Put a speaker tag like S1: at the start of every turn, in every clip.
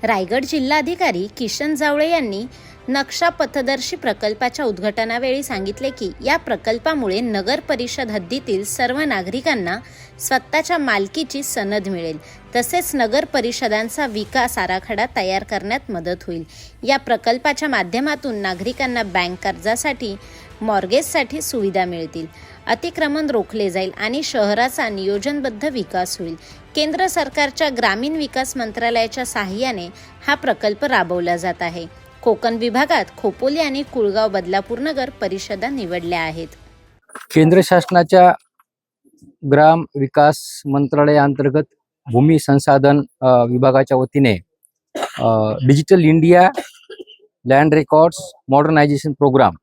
S1: रायगड जिल्हाधिकारी किशन जावळे यांनी नक्षा पथदर्शी प्रकल्पाच्या उद्घाटनावेळी सांगितले की या प्रकल्पामुळे नगर परिषद हद्दीतील सर्व नागरिकांना स्वतःच्या मालकीची सनद मिळेल, तसेच नगर परिषदांचा विकास आराखडा तयार करण्यात मदत होईल। या प्रकल्पाच्या माध्यमातून नागरिकांना बँक कर्जासाठी, मॉर्गेजसाठी सुविधा मिळतील, अतिक्रमण रोखले जाईल आणि शहराचा नियोजनबद्ध विकास होईल। केंद्र सरकारच्या ग्रामीण विकास मंत्रालयाच्या सहाय्याने हा प्रकल्प राबवला जात आहे। कोकण विभागात खोपोली आणि कुळगाव बदलापूर नगर परिषदा निवडल्या आहेत।
S2: केंद्र शासनाच्या ग्राम विकास मंत्रालयाअंतर्गत भूमी संसाधन विभागाच्या वतीने digital India land records modernisation programme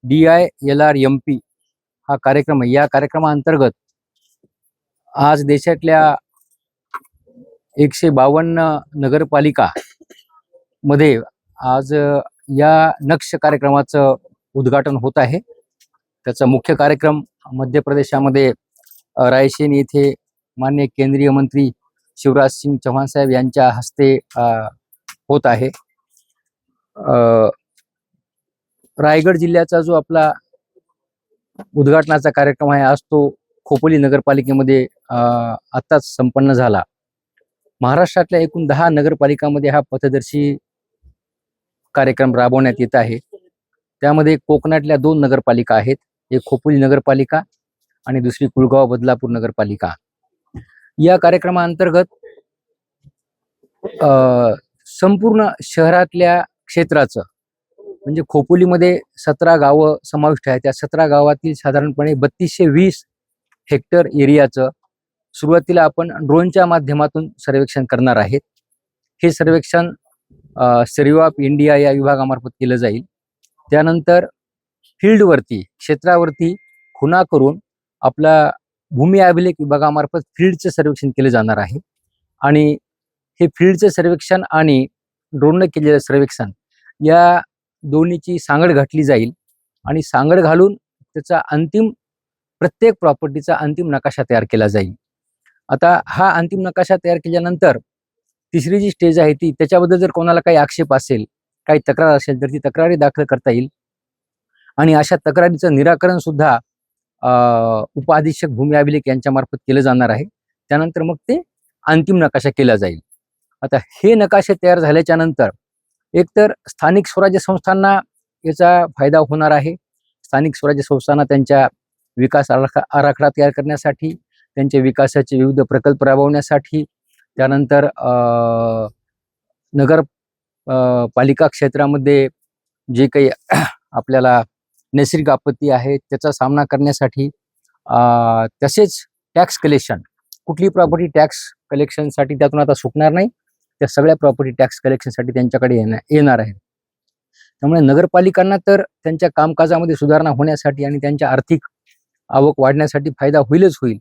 S2: DILRMP हा कार्यक्रम आहे। या कार्यक्रमाअंतर्गत आज देशातल्या 152 नगरपालिका मध्ये आज या नक्ष कार्यक्रमाचं उद्घाटन होत आहे। त्याचा मुख्य कार्यक्रम मध्य प्रदेशामध्ये रायसेन येथे माननीय केंद्रीय मंत्री शिवराज सिंग चौहान साहेब यांच्या हस्ते होत आहे। रायगड जिल्ह्याचा जो आपला उद्घाटनाचा कार्यक्रम आहे, आज तो खोपोली नगरपालिकेमध्ये आताच संपन्न झाला। महाराष्ट्रातल्या एकूण 10 नगरपालिकांमध्ये हा पथदर्शी कार्यक्रम राबवण्यात येत आहे। त्यामध्ये कोकणातल्या 2 नगरपालिका आहेत, एक खोपोली नगरपालिका आणि दुसरी कुळगाव बदलापूर नगरपालिका। या कार्यक्रमाअंतर्गत संपूर्ण शहरातल्या क्षेत्राचं म्हणजे खोपोलीमध्ये 17 गावं समाविष्ट आहेत। त्या 17 गावातील साधारणपणे 3220 हेक्टर एरियाचं सुरुवातीला आपण ड्रोनच्या माध्यमातून सर्वेक्षण करणार आहेत। हे सर्वेक्षण सर्वे ऑफ इंडिया या विभागामार्फत केलं जाईल। त्यानंतर फील्डवरती क्षेत्रावरती खुणा करून आपला भूमी अभिलेख विभागामार्फत फील्डचं सर्वेक्षण केलं जाणार आहे आणि हे फील्डचं सर्वेक्षण आणि ड्रोनने केलेलं सर्वेक्षण या दोन्हीची सांगड घातली जाईल आणि सांगड घालून त्याचा प्रत्येक प्रॉपर्टीचा अंतिम नकाशा तयार केला जाईल। आता हा अंतिम नकाशा तयार केल्यानंतर तिसरी जी स्टेज आहे ती त्याच्याबद्दल जर कोणाला काही आक्षेप असेल, काही तक्रार असेल तर ती तक्रारी दाखल करता येईल आणि अशा तक्रारीचं निराकरण सुद्धा उपअधीक्षक भूमी अभिलेख यांच्या मार्फत केलं जाणार आहे। त्यानंतर मग ते अंतिम नकाशा केला जाईल। आता हे नकाशे तयार झाल्याच्या नंतर एकतर स्थानिक स्वराज्य संस्थांना याचा फायदा होणार आहे। स्थानिक स्वराज्य संस्थांना त्यांच्या विकास आराखडा तयार करण्यासाठी, त्यांच्या विकासाचे विविध प्रकल्प राबवण्यासाठी, त्यानंतर नगर पालिका क्षेत्रामध्ये जे काही आपल्याला नैसर्गिक आपत्ती आहे त्याचा सामना करण्यासाठी, तसेच टॅक्स कलेक्शन, कुठली प्रॉपर्टी टॅक्स कलेक्शनसाठी त्यातून आता सुटणार नाही, त्या सगळ्या प्रॉपर्टी टॅक्स कलेक्शनसाठी त्यांच्याकडे येणार आहे। त्यामुळे नगरपालिकांना तर त्यांच्या कामकाजामध्ये सुधारणा होण्यासाठी आणि त्यांच्या आर्थिक आवक वाढण्यासाठी फायदा होईलच होईल,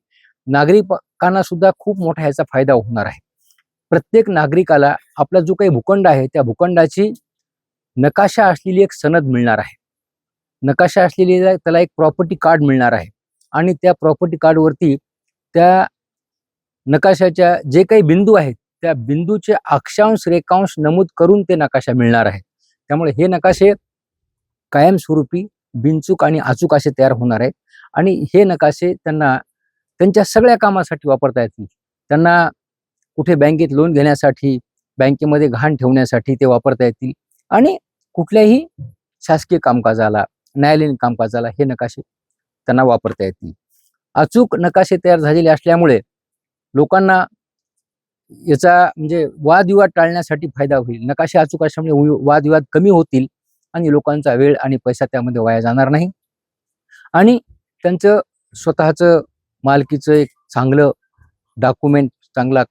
S2: नागरिकांना सुद्धा खूप मोठा याचा फायदा होणार आहे। प्रत्येक नागरिकाला आपला जो काही भूखंड आहे त्या भूखंडाची नकाशा असलेली एक सनद मिळणार आहे। नकाशा असलेली त्याला एक प्रॉपर्टी कार्ड मिळणार आहे आणि त्या प्रॉपर्टी कार्डवरती त्या नकाशाच्या जे काही बिंदू आहेत त्या बिंदूचे अक्षांश रेखांश नमूद करून ते नकाशा मिळणार आहे। त्यामुळे हे नकाशे कायमस्वरूपी बिनचूक आणि अचूक असे तयार होणार आहेत आणि हे नकाशे त्यांना त्यांच्या सगळ्या कामासाठी वापरता येतील। त्यांना कुठे बँकेत लोन घेण्यासाठी, बँकेमध्ये गहाण ठेवण्यासाठी ते वापरता येतील आणि कुठल्याही शासकीय कामकाजाला, न्यायालयीन कामकाजाला हे नकाशे त्यांना वापरता येतील। अचूक नकाशे तयार झालेले असल्यामुळे लोकांना याचा म्हणजे वादविवाद टाळण्यासाठी फायदा होईल। नकाशे अचूक असल्यामुळे वादविवाद कमी होतील आणि लोकांचा वेळ आणि पैसा त्यामध्ये वाया जाणार नाही आणि त्यांचं स्वतःचं मालकीचं एक चांगलं डॉक्युमेंट, चांगला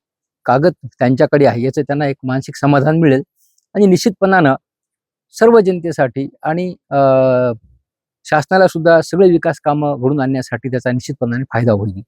S2: कागद त्यांच्याकडे आहे याचं त्यांना एक मानसिक समाधान मिळेल आणि निश्चितपणानं सर्व जनतेसाठी आणि शासनाला सुद्धा सगळे विकास कामं घडून आणण्यासाठी त्याचा निश्चितपणाने फायदा होईल।